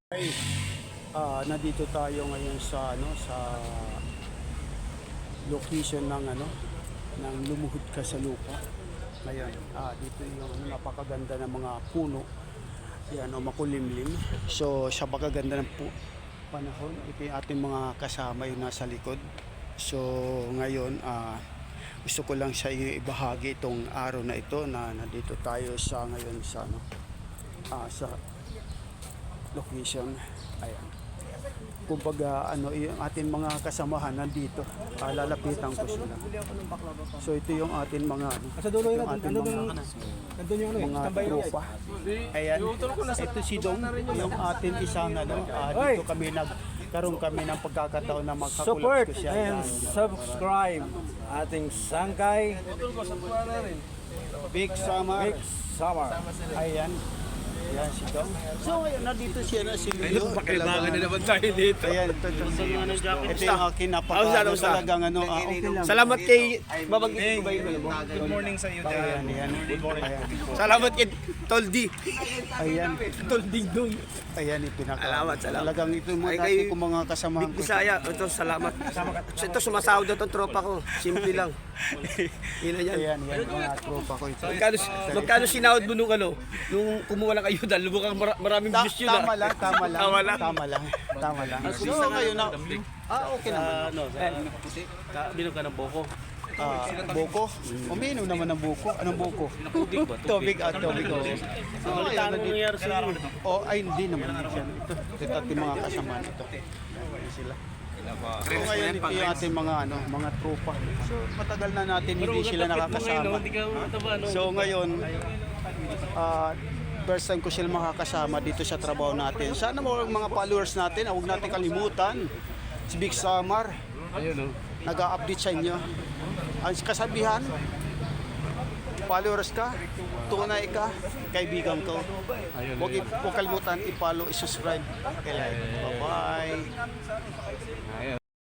Ay, nandito tayo ngayon sa location ng ng lumuhod ka sa lupa. Ngayon, dito yung napakaganda ng mga puno. Yan, makulimlim. So, sa pagkaganda ng panahon, ito yung ating mga kasama yung nasa likod. So, ngayon, gusto ko lang sa iyo ibahagi itong araw na ito na nandito tayo sa ngayon sa sa location. Ayan. Kumbaga yung ating mga kasamahan nandito, lalapitan ko sila. So ito yung ating mga yung ating mga tropa. Ayan. Ito si Dong, yung ating isang dito kami nagkaroon kami ng pagkakataon na Support magkakulap ko siya. and subscribe ating Sangkay Big Summer. Big Summer. Ayan. Ayan si Dong. So ngayon nandito siya na si Leo. Pakailangan na naman tayo dito. Ayan, ito yung aking napaka talagang okay lang. Salamat kay Babagin ko ba yun? Good morning sa iyo, Ayan, ayan. Good morning. Ayan. Salamat kay Toldi. Ayan. Tolding Doy. Ayan, ipinaka. Salamat. Talagang ito mo Ay, dati kay kong mga kasamahan Big ko. Bisaya, ito salamat. Ito sumasahod na itong tropa ko. Simple lang. Yun na yan. Ayan, yan mga tropa ko ito. Magkano sinahod mo nung nung kumuha ng ayuda, lubog ang maraming views yun. Tama lang. Tama lang. Tama lang. So ngayon na, okay naman. Binom ka ng boko. Boko? Uminom naman ng buko. Anong buko? Tubig ba? Tubig. Tubig. So ngayon, Anong nangyari sa iyo? ay hindi naman siya. Ito ating mga kasamahan ito. Ayan sila. So ngayon ito yung ating mga tropa. So matagal na natin hindi sila nakakasama. Hindi ka mataba, no? So ngayon, first time ko sila makakasama dito sa trabaho natin. Sana mga followers natin, huwag natin kalimutan. Si Big Summer, Ayun, no? nag-a-update sa inyo. Ang kasabihan, followers ka, tunay ka, kaibigan ko. Huwag kalimutan i-follow, i-subscribe. Okay, bye-bye.